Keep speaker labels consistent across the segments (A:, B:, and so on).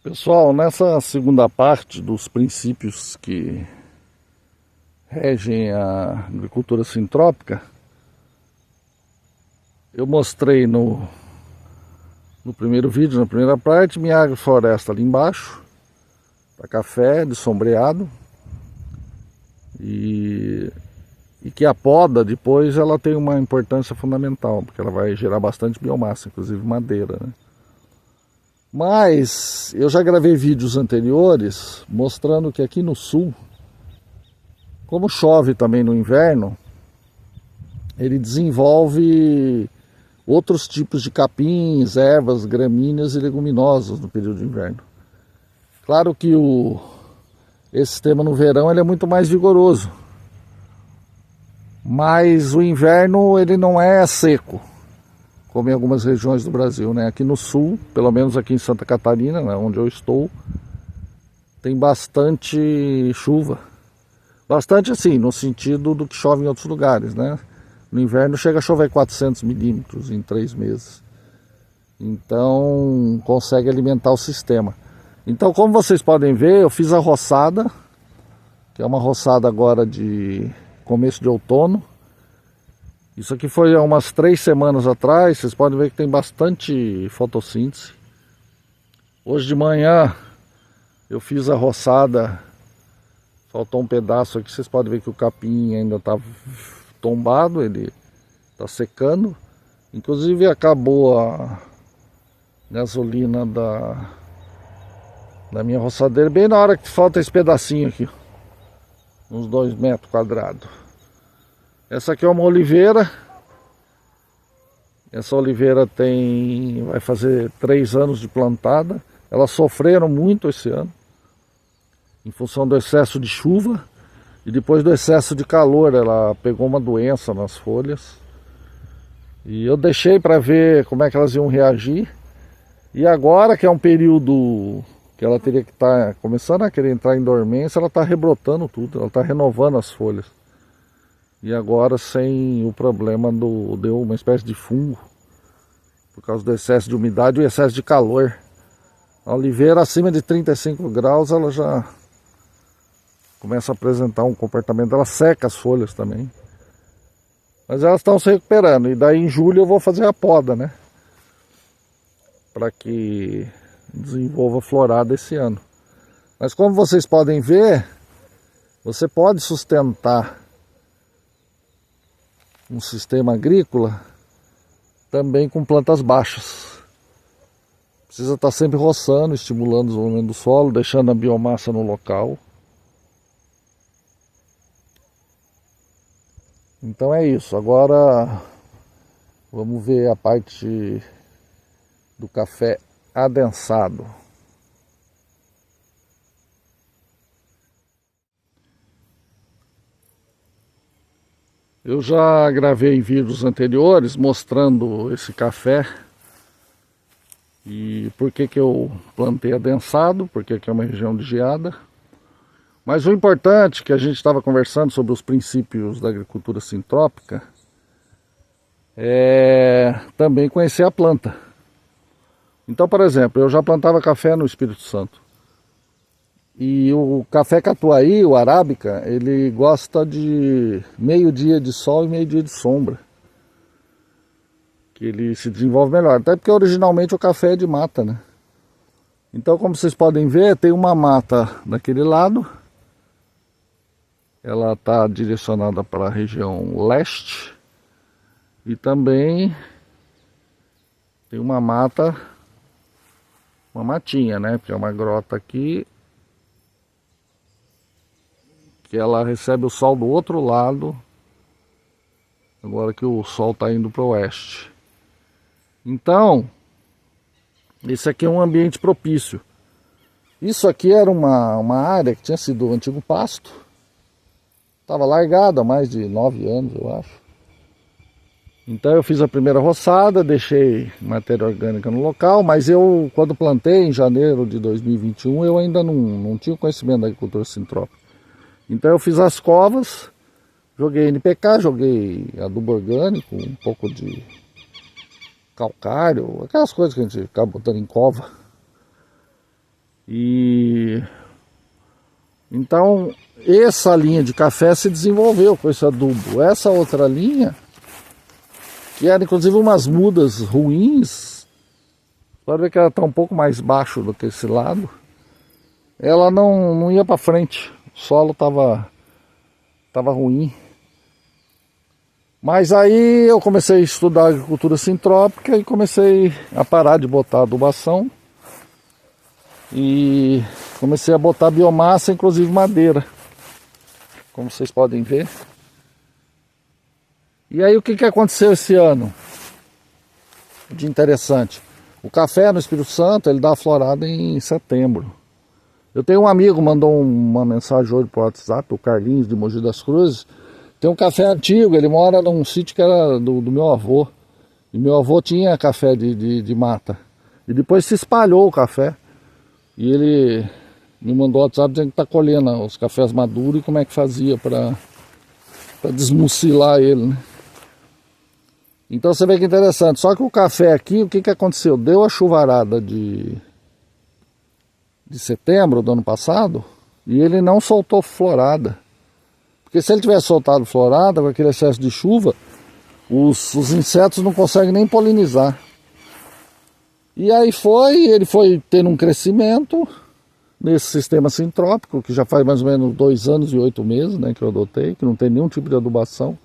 A: Pessoal, nessa segunda parte dos princípios que regem a agricultura sintrópica, eu mostrei no primeiro vídeo, na primeira parte, minha agrofloresta ali embaixo, para café, de sombreado, e que a poda depois ela tem uma importância fundamental, porque ela vai gerar bastante biomassa, inclusive madeira, né? Mas eu já gravei vídeos anteriores mostrando que aqui no sul, como chove também no inverno, ele desenvolve outros tipos de capins, ervas, gramíneas e leguminosas no período de inverno. Claro que esse sistema no verão ele é muito mais vigoroso, mas o inverno ele não é seco, como em algumas regiões do Brasil, né? Aqui no sul, pelo menos aqui em Santa Catarina, né, onde eu estou, tem bastante chuva. Bastante assim, no sentido do que chove em outros lugares, né? No inverno chega a chover 400 milímetros em 3 meses. Então, consegue alimentar o sistema. Então, como vocês podem ver, eu fiz a roçada, que é uma roçada agora de começo de outono. Isso aqui foi há umas 3 semanas atrás. Vocês podem ver que tem bastante fotossíntese. Hoje de manhã eu fiz a roçada, faltou um pedaço aqui. Vocês podem ver que o capim ainda está tombado, ele está secando. Inclusive acabou a gasolina da minha roçadeira bem na hora que falta esse pedacinho aqui, uns 2 metros quadrados. Essa aqui é uma oliveira. Essa oliveira vai fazer 3 anos de plantada. Elas sofreram muito esse ano, em função do excesso de chuva. E depois do excesso de calor, ela pegou uma doença nas folhas. E eu deixei para ver como é que elas iam reagir. E agora, que é um período que ela teria que estar começando a querer entrar em dormência, ela está rebrotando tudo, ela está renovando as folhas. E agora sem o problema deu uma espécie de fungo, por causa do excesso de umidade e o excesso de calor. A oliveira acima de 35 graus, ela já começa a apresentar um comportamento, ela seca as folhas também. Mas elas estão se recuperando, e daí em julho eu vou fazer a poda, né? Para que desenvolva florada esse ano. Mas como vocês podem ver, você pode sustentar um sistema agrícola também com plantas baixas. Precisa estar sempre roçando, estimulando o desenvolvimento do solo, deixando a biomassa no local. Então é isso. Agora vamos ver a parte do café adensado. Eu já gravei vídeos anteriores mostrando esse café e por que eu plantei adensado, porque aqui é uma região de geada. Mas o importante que a gente estava conversando sobre os princípios da agricultura sintrópica é também conhecer a planta. Então, por exemplo, eu já plantava café no Espírito Santo. E o café catuai, o arábica, ele gosta de meio dia de sol e meio dia de sombra, que ele se desenvolve melhor. Até porque originalmente o café é de mata, né? Então, como vocês podem ver, tem uma mata daquele lado. Ela está direcionada para a região leste. E também tem uma mata, uma matinha, né? Porque é uma grota aqui, que ela recebe o sol do outro lado, agora que o sol está indo para o oeste. Então, esse aqui é um ambiente propício. Isso aqui era uma área que tinha sido um antigo pasto, estava largada há mais de 9 anos, eu acho. Então eu fiz a primeira roçada, deixei matéria orgânica no local, mas eu, quando plantei em janeiro de 2021, eu ainda não tinha conhecimento da agricultura sintrópica. Então eu fiz as covas, joguei NPK, joguei adubo orgânico, um pouco de calcário, aquelas coisas que a gente acaba botando em cova. E então essa linha de café se desenvolveu com esse adubo. Essa outra linha, que era inclusive umas mudas ruins, pode ver que ela está um pouco mais baixo do que esse lado, ela não ia para frente, o solo estava ruim. Mas aí eu comecei a estudar agricultura sintrópica e comecei a parar de botar adubação e comecei a botar biomassa, inclusive madeira, como vocês podem ver. E aí o que aconteceu esse ano de interessante? O café no Espírito Santo, ele dá a florada em setembro. Eu tenho um amigo, mandou uma mensagem hoje por WhatsApp, o Carlinhos de Mogi das Cruzes. Tem um café antigo, ele mora num sítio que era do meu avô. E meu avô tinha café de mata. E depois se espalhou o café. E ele me mandou o WhatsApp dizendo que está colhendo os cafés maduros e como é que fazia para desmucilar ele, né? Então você vê que interessante. Só que o café aqui, o que aconteceu? Deu a chuvarada de setembro do ano passado e ele não soltou florada. Porque se ele tivesse soltado florada, com aquele excesso de chuva, os insetos não conseguem nem polinizar. E aí ele foi tendo um crescimento nesse sistema sintrópico, que já faz mais ou menos 2 anos e 8 meses, né, que eu adotei, que não tem nenhum tipo de adubação.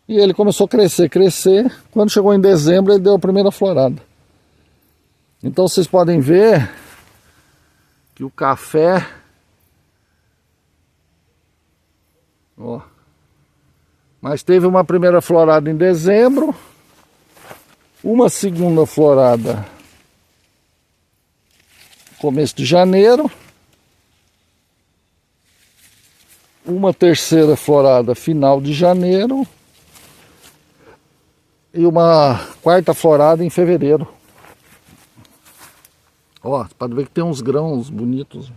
A: E ele começou a crescer. Quando chegou em dezembro, ele deu a primeira florada. Então vocês podem ver que o café... Ó, mas teve uma primeira florada em dezembro, uma segunda florada começo de janeiro, uma terceira florada final de janeiro e uma quarta florada em fevereiro. Ó, pode ver que tem uns grãos bonitos.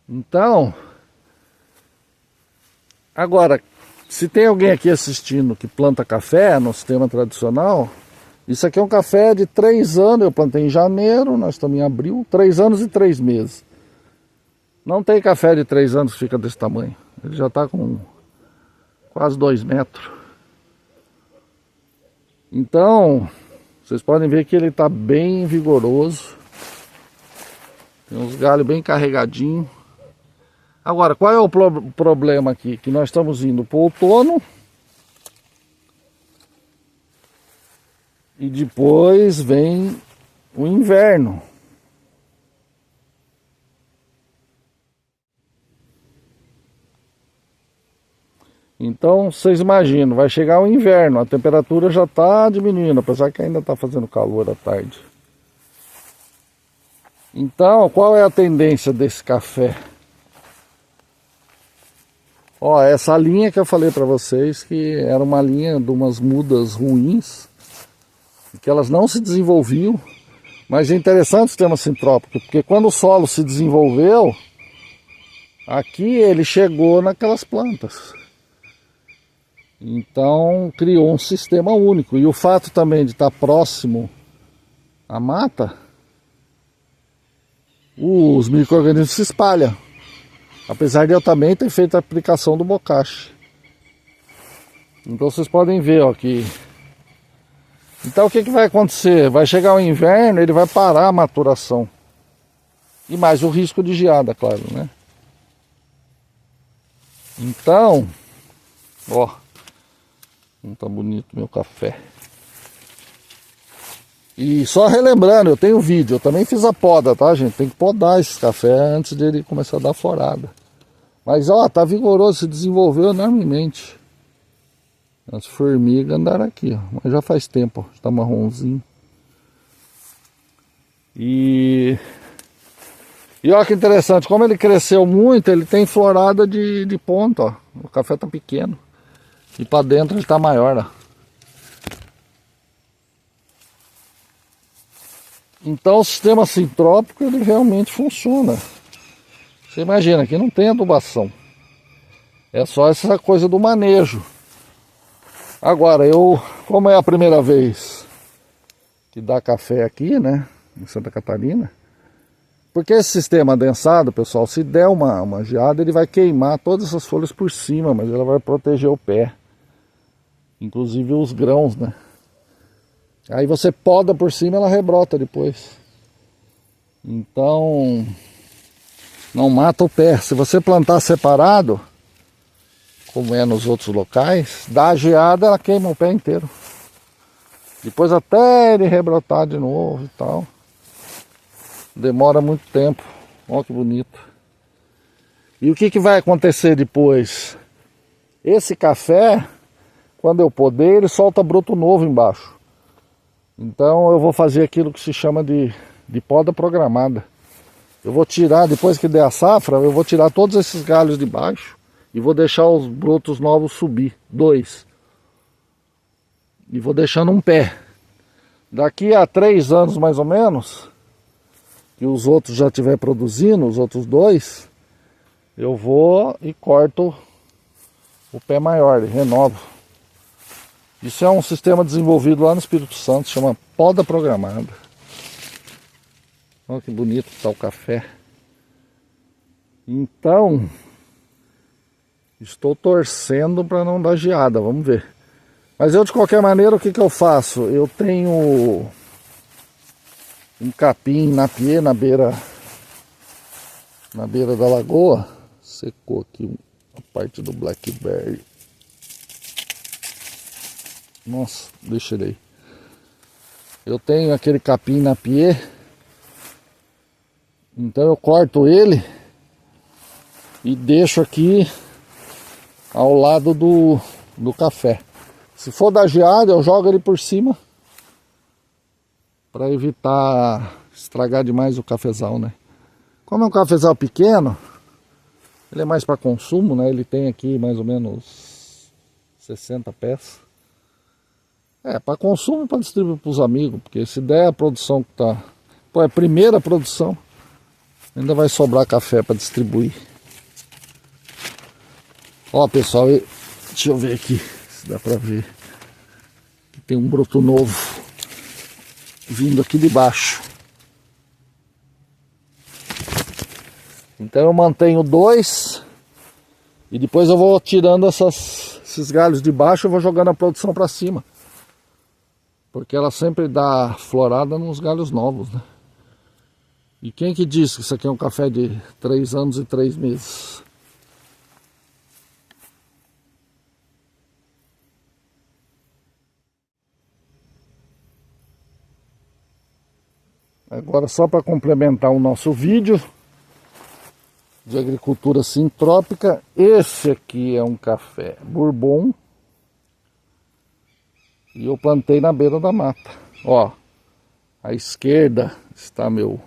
A: Então, agora, se tem alguém aqui assistindo que planta café no sistema tradicional, isso aqui é um café de 3 anos, eu plantei em janeiro, nós estamos em abril, 3 anos e 3 meses. Não tem café de 3 anos que fica desse tamanho, ele já está com quase 2 metros. Então, vocês podem ver que ele está bem vigoroso, tem uns galhos bem carregadinhos. Agora, qual é o problema aqui? Que nós estamos indo para o outono e depois vem o inverno. Então, vocês imaginam, vai chegar o inverno, a temperatura já está diminuindo, apesar que ainda está fazendo calor à tarde. Então, qual é a tendência desse café? Ó, essa linha que eu falei para vocês, que era uma linha de umas mudas ruins, que elas não se desenvolviam, mas é interessante o sistema sintrópico, porque quando o solo se desenvolveu, aqui ele chegou naquelas plantas. Então criou um sistema único. E o fato também de estar próximo à mata, os micro-organismos se espalham. Apesar de eu também ter feito a aplicação do bocache. Então vocês podem ver, ó, que... Então o que vai acontecer? Vai chegar o inverno, ele vai parar a maturação. E mais o risco de geada, claro, né? Então, ó, não tá bonito meu café. E só relembrando, eu tenho vídeo, eu também fiz a poda, tá, gente? Tem que podar esse café antes dele começar a dar florada. Mas ó, tá vigoroso, se desenvolveu enormemente. As formigas andaram aqui, ó, mas já faz tempo, ó, tá marronzinho. E ó que interessante, como ele cresceu muito, ele tem florada de ponta, ó. O café tá pequeno. E para dentro ele tá maior, ó. Então o sistema sintrópico ele realmente funciona. Você imagina, aqui não tem adubação. É só essa coisa do manejo. Agora, como é a primeira vez que dá café aqui, né? em Santa Catarina. Porque esse sistema adensado, pessoal, se der uma geada, ele vai queimar todas essas folhas por cima, mas ela vai proteger o pé. Inclusive os grãos, né? Aí você poda por cima, ela rebrota depois. Então, não mata o pé. Se você plantar separado, como é nos outros locais, dá a geada, ela queima o pé inteiro. Depois até ele rebrotar de novo e tal. Demora muito tempo. Olha que bonito. E o que vai acontecer depois? Esse café, quando eu poder, ele solta broto novo embaixo. Então eu vou fazer aquilo que se chama de poda programada. Eu vou tirar, depois que der a safra, eu vou tirar todos esses galhos de baixo e vou deixar os brotos novos subir, 2. E vou deixando um pé. Daqui a 3 anos mais ou menos, que os outros já estiver produzindo, os outros 2, eu vou e corto o pé maior, renovo. Isso é um sistema desenvolvido lá no Espírito Santo, chama poda programada. Olha que bonito que está o café. Então, estou torcendo para não dar geada, vamos ver. Mas eu, de qualquer maneira, o que eu faço? Eu tenho um capim napiê na beira da lagoa. Secou aqui a parte do blackberry. Nossa, deixa ele aí. Eu tenho aquele capim napiê. Então eu corto ele e deixo aqui ao lado do café. Se for da geada, eu jogo ele por cima para evitar estragar demais o cafezal, né? Como é um cafezal pequeno, ele é mais para consumo, né? Ele tem aqui mais ou menos 60 pés. É, para consumo e para distribuir para os amigos, porque se der a produção que tá... Pô, é a primeira produção, ainda vai sobrar café para distribuir. Ó, pessoal, deixa eu ver aqui se dá para ver. Tem um broto novo vindo aqui de baixo. Então eu mantenho 2 e depois eu vou tirando esses galhos de baixo e vou jogando a produção para cima. Porque ela sempre dá florada nos galhos novos, né? E quem que disse que isso aqui é um café de 3 anos e 3 meses? Agora, só para complementar o nosso vídeo de agricultura sintrópica, esse aqui é um café Bourbon e eu plantei na beira da mata. Ó, à esquerda está meu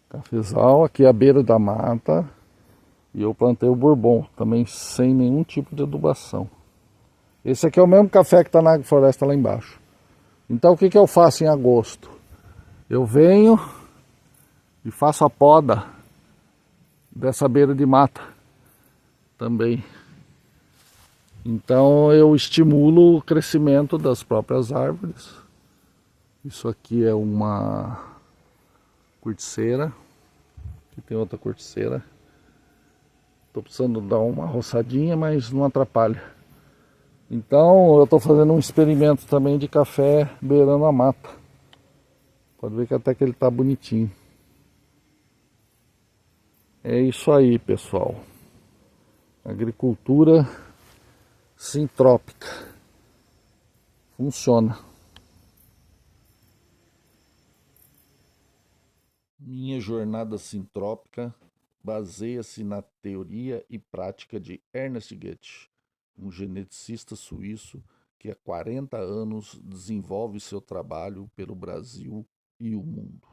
A: cafezal, aqui à beira da mata, e eu plantei o Bourbon, também sem nenhum tipo de adubação. Esse aqui é o mesmo café que está na agrofloresta lá embaixo. Então o que eu faço em agosto? Eu venho e faço a poda dessa beira de mata também. Então eu estimulo o crescimento das próprias árvores. Isso aqui é uma corticeira. Aqui tem outra corticeira. Estou precisando dar uma roçadinha, mas não atrapalha. Então eu estou fazendo um experimento também de café beirando a mata. Pode ver que até que ele está bonitinho. É isso aí, pessoal. Agricultura sintrópica. Funciona. Minha jornada sintrópica baseia-se na teoria e prática de Ernest Goethe, um geneticista suíço que há 40 anos desenvolve seu trabalho pelo Brasil e o mundo.